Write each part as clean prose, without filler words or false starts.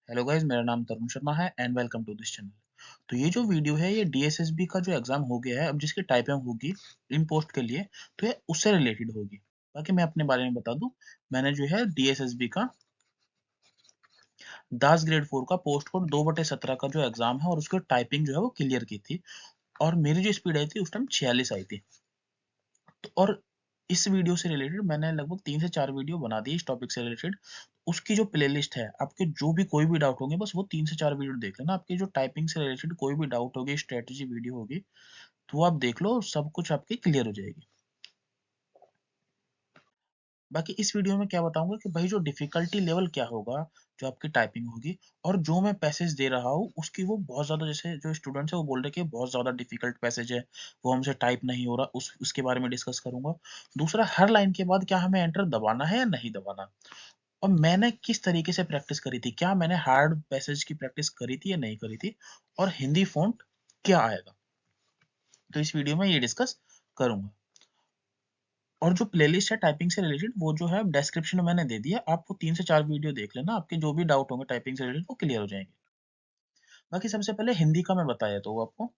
Hello guys, मेरा नाम तरुण शर्मा है and welcome to this channel. तो ये जो वीडियो है ये डीएसएसबी का जो एग्जाम हो गया है, अब जिसकी टाइपिंग होगी इन पोस्ट के लिए, तो ये उससे रिलेटेड होगी। बाकी मैं अपने बारे में बता दूं, मैंने जो है डीएसएसबी का दास ग्रेड 4 का पोस्ट कोड 2/17 का जो एग्जाम है और उसकी टाइपिंग जो है वो क्लियर की थी। और मेरी जो स्पीड आई थी उस टाइम 46 आई थी। तो और इस वीडियो से रिलेटेड मैंने लगभग 3 से 4 वीडियो बना दी इस टॉपिक से रिलेटेड। उसकी जो प्लेलिस्ट है, आपके जो भी कोई भी डाउट होंगे बस वो 3 से 4 वीडियो देख लेना। आपकी जो टाइपिंग से रिलेटेड कोई भी डाउट होगी, स्ट्रेटजी वीडियो होगी, तो वो आप देख लो, सब कुछ आपकी क्लियर हो जाएगी। बाकी इस वीडियो में क्या बताऊंगा कि भाई जो डिफिकल्टी लेवल क्या होगा, जो आपकी टाइपिंग होगी, और जो मैं पैसेज दे रहा हूँ उसकी वो बहुत ज्यादा, जैसे जो स्टूडेंट्स है वो बोल रहे हैं कि बहुत ज्यादा डिफिकल्ट पैसेज है, वो हमसे टाइप नहीं हो रहा, उसके बारे में डिस्कस करूंगा। दूसरा, हर लाइन के बाद क्या हमें एंटर दबाना है या नहीं दबाना, और मैंने किस तरीके से प्रैक्टिस करी थी, क्या मैंने हार्ड पैसेज की प्रैक्टिस करी थी या नहीं करी थी, और हिंदी फॉन्ट क्या आएगा, तो इस वीडियो में ये डिस्कस करूंगा। और जो प्लेलिस्ट है टाइपिंग से रिलेटेड वो जो है डिस्क्रिप्शन में मैंने दे दिया, आप वो 3 से 4 वीडियो देख लेना, आपके जो भी डाउट होंगे टाइपिंग से रिलेटेड वो क्लियर हो जाएंगे। बाकी सबसे पहले हिंदी का मैं बताया तो आपको।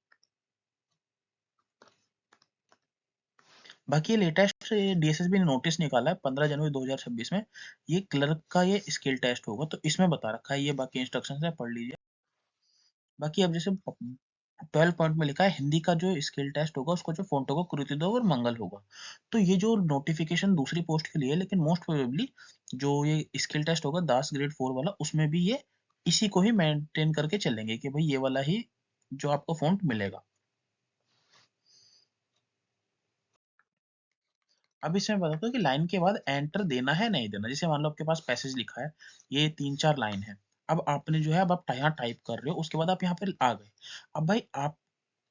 बाकी ये लेटेस्ट डीएसएसबी ने नोटिस निकाला है 15 जनवरी 2026 में, ये क्लर्क का ये स्किल टेस्ट होगा, तो इसमें बता रखा है, ये बाकी इंस्ट्रक्शन है, पढ़ लीजिए। बाकी अब जैसे 12 पॉइंट में लिखा है, हिंदी का जो स्किल टेस्ट होगा उसको जो फोन होगा कृतिदो और मंगल होगा। तो ये जो नोटिफिकेशन दूसरी पोस्ट के लिए है, लेकिन मोस्ट प्रोबेबली जो ये स्किल टेस्ट होगा दास ग्रेड 4 वाला, उसमें भी ये इसी को ही मेंटेन करके चलेंगे कि भाई ये वाला ही जो आपको फॉन्ट मिलेगा। अब इसमें बताता हूँ कि लाइन के बाद एंटर देना है नहीं देना। जैसे मान लो आपके पास पैसेज लिखा है, ये 3-4 लाइन है, अब आपने जो है, अब आप यहाँ टाइप कर रहे हो, उसके बाद आप यहाँ पे आ गए। अब भाई आप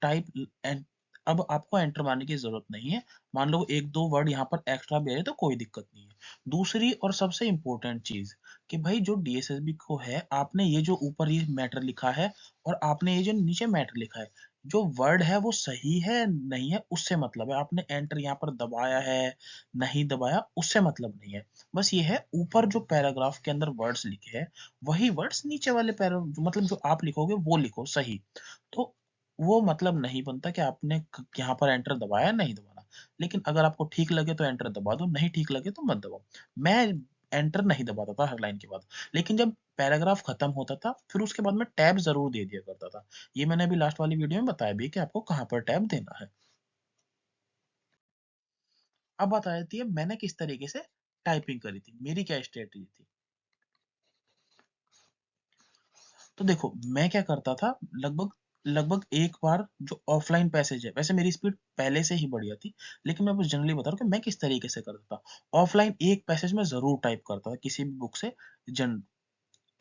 टाइप अब आपको एंटर मारने की जरूरत नहीं है। मान लो एक दो वर्ड यहाँ पर एक्स्ट्रा भी है तो कोई दिक्कत नहीं है। दूसरी और सबसे इंपॉर्टेंट चीज, कि भाई जो डीएसएसबी को है, आपने ये जो ऊपर ये मैटर लिखा है और आपने ये जो नीचे मैटर लिखा है, जो वर्ड है वो सही है नहीं है उससे मतलब है। आपने एंटर यहाँ पर दबाया है नहीं दबाया उससे मतलब नहीं है। बस ये है, ऊपर जो पैराग्राफ के अंदर वर्ड्स लिखे हैं वही वर्ड्स नीचे वाले पैराग्राफ, मतलब जो आप लिखोगे वो लिखो सही। तो वो मतलब नहीं बनता कि आपने यहाँ पर एंटर दबाया नहीं दबाना। लेकिन अगर आपको ठीक लगे तो एंटर दबा दो, नहीं ठीक लगे तो मत दबाओ। मैं एंटर नहीं दबाता था हर लाइन के बाद, लेकिन जब पैराग्राफ खत्म होता था फिर उसके बाद में टैब जरूर दे दिया करता था। ये मैंने अभी लास्ट वाली वीडियो में बताया भी कि आपको कहाँ पर टैब देना है। अब बता देती है मैंने किस तरीके से टाइपिंग करी थी, मेरी क्या स्ट्रेटेजी थी। तो देखो मैं क्या करता था, लगभग लगभग एक बार जो ऑफलाइन पैसेज है, वैसे मेरी स्पीड पहले से ही बढ़िया थी, लेकिन मैं बस जनरली बता रहा हूँ कि मैं किस तरीके से करता था। ऑफलाइन एक पैसेज में जरूर टाइप करता था किसी भी बुक से। जन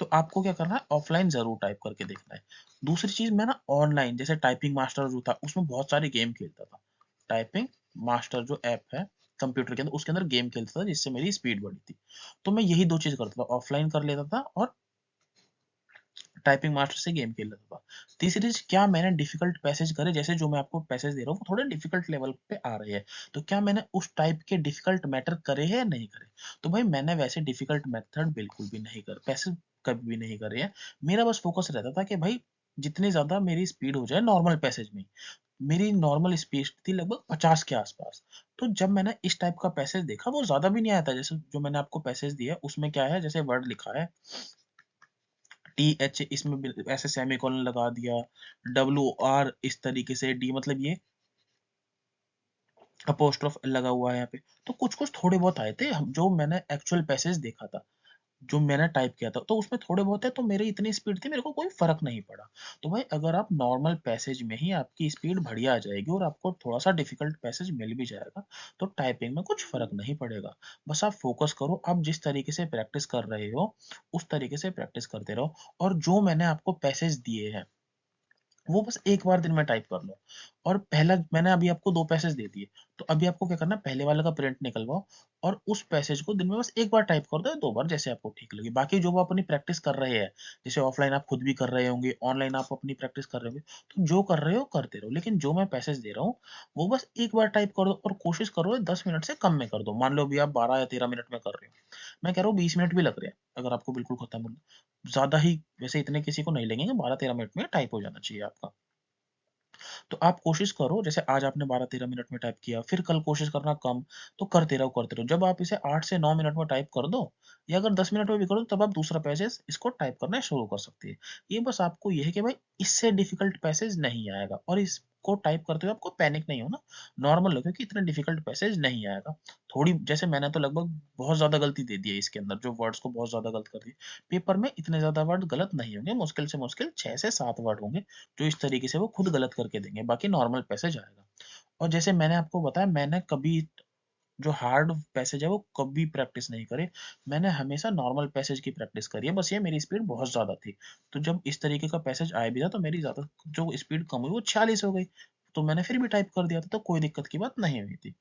तो आपको क्या करना है, ऑफलाइन जरूर टाइप करके देखना है। दूसरी चीज, मैं ना ऑनलाइन जैसे टाइपिंग मास्टर जो था उसमें बहुत सारे गेम खेलता था। टाइपिंग मास्टर जो ऐप है कंप्यूटर के अंदर, उसके अंदर गेम खेलता था जिससे मेरी स्पीड बढ़ी थी। तो मैं यही दो चीज करता था, ऑफलाइन कर लेता था और टाइपिंग मास्टर से गेम खेल लेता था। तीसरी चीज, क्या मैंने डिफिकल्ट पैसेज करे, जैसे जो मैं आपको पैसेज दे रहा हूँ वो थोड़े डिफिकल्ट लेवल पे आ रहे हैं, तो क्या मैंने उस टाइप के डिफिकल्ट मैटर करे हैं या नहीं करे। तो भाई मैंने वैसे डिफिकल्ट मेथड बिल्कुल भी नहीं कर, पैसेज कभी भी नहीं करे हैं। मेरा बस फोकस रहता था कि भाई जितनी ज्यादा मेरी स्पीड हो जाए नॉर्मल पैसेज में। मेरी नॉर्मल स्पीड थी लगभग 50 के आसपास। तो जब मैंने इस टाइप का पैसेज देखा, वो ज्यादा भी नहीं आया था, जैसे जो मैंने आपको पैसेज दिया उसमें क्या है, जैसे वर्ड लिखा है टी एच, इसमें ऐसे सेमीकोलन लगा दिया, डब्ल्यू आर इस तरीके से, डी मतलब ये अपोस्ट्रोफ लगा हुआ है यहाँ पे। तो कुछ कुछ थोड़े बहुत आए थे, जो मैंने एक्चुअल पैसेज देखा था, जो मैंने टाइप किया था, तो उसमें थोड़े बहुत है, तो मेरी इतनी स्पीड थी, मेरे को कोई फर्क नहीं पड़ा। तो भाई अगर आप नॉर्मल पैसेज में ही आपकी स्पीड बढ़िया आ जाएगी और आपको थोड़ा सा डिफिकल्ट पैसेज मिल भी जाएगा, तो टाइपिंग में कुछ फर्क नहीं पड़ेगा। बस आप फोकस करो, आप जिस तरीके से प्रैक्टिस कर रहे हो उस तरीके से प्रैक्टिस करते रहो। और जो मैंने आपको पैसेज दिए हैं वो बस एक बार दिन में टाइप कर लो। और पहला मैंने अभी आपको 2 पैसेज दे दिए, तो अभी आपको क्या करना है, पहले वाले का प्रिंट निकलवाओ और उस पैसेज को दिन में बस 1 बार टाइप कर दो या 2 बार, जैसे आपको ठीक लगे। बाकी जो वो अपनी प्रैक्टिस कर रहे हैं, जैसे ऑफलाइन आप खुद भी कर रहे होंगे, ऑनलाइन आप अपनी प्रैक्टिस कर रहे होंगे, तो जो कर रहे हो करते रहो। लेकिन जो मैं पैसेज दे रहा हूँ, वो बस 1 बार टाइप कर दो और कोशिश करो 10 मिनट से कम में कर दो। मान लो अभी आप 12 या 13 मिनट में कर रहे हो, मैं कह रहा हूँ 20 मिनट भी लग रहे हैं, अगर आपको बिल्कुल खत्म होना। ज़्यादा ही वैसे इतने किसी को नहीं लगेंगे, 12-13 मिनट में टाइप हो जाना चाहिए आपका। तो आप कोशिश करो, जैसे आज आपने 12-13 मिनट में टाइप किया, फिर कल कोशिश करना कम, तो करते रहो करते रहो। जब आप इसे 8 से 9 मिनट में टाइप कर दो, या अगर 10 मिनट में भी कर दो, तब आप दूसरा पैसेज इसको टाइप करना शुरू कर सकते हैं। ये बस आपको ये है कि भाई इससे डिफिकल्ट पैसेज नहीं आएगा, और इसको टाइप करते हुए आपको पैनिक नहीं होना, नॉर्मल लो, क्योंकि इतने डिफिकल्ट पैसेज नहीं आएगा। थोड़ी जैसे मैंने तो लगभग बहुत ज्यादा गलती दे दी है इसके अंदर, जो वर्ड्स को बहुत ज्यादा गलत कर दिए। पेपर में इतने ज्यादा वर्ड गलत नहीं होंगे, मुश्किल से मुश्किल 6 से 7 वर्ड होंगे जो इस तरीके से वो खुद गलत करके देंगे, बाकी नॉर्मल पैसेज आएगा। और जैसे मैंने आपको बताया, मैंने कभी जो हार्ड पैसेज है वो कभी प्रैक्टिस नहीं करे, मैंने हमेशा नॉर्मल पैसेज की प्रैक्टिस करी है। बस ये मेरी स्पीड बहुत ज्यादा थी, तो जब इस तरीके का पैसेज आया भी था तो मेरी ज्यादा जो स्पीड कम हुई वो 46 हो गई, तो मैंने फिर भी टाइप कर दिया था, तो कोई दिक्कत की बात नहीं हुई थी।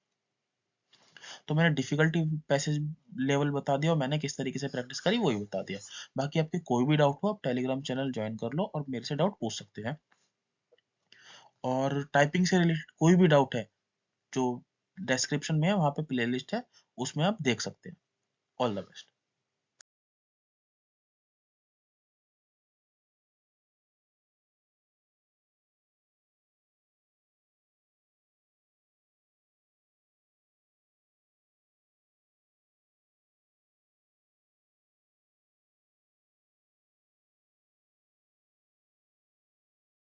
तो मैंने डिफिकल्टी पैसेज लेवल बता दिया, और मैंने किस तरीके से प्रैक्टिस करी वही बता दिया। बाकी आपके कोई भी डाउट हो, आप टेलीग्राम चैनल ज्वाइन कर लो और मेरे से डाउट पूछ सकते हैं। और टाइपिंग से रिलेटेड कोई भी डाउट है, जो डिस्क्रिप्शन में है वहाँ पे प्लेलिस्ट है, उसमें आप देख सकते हैं। All the best.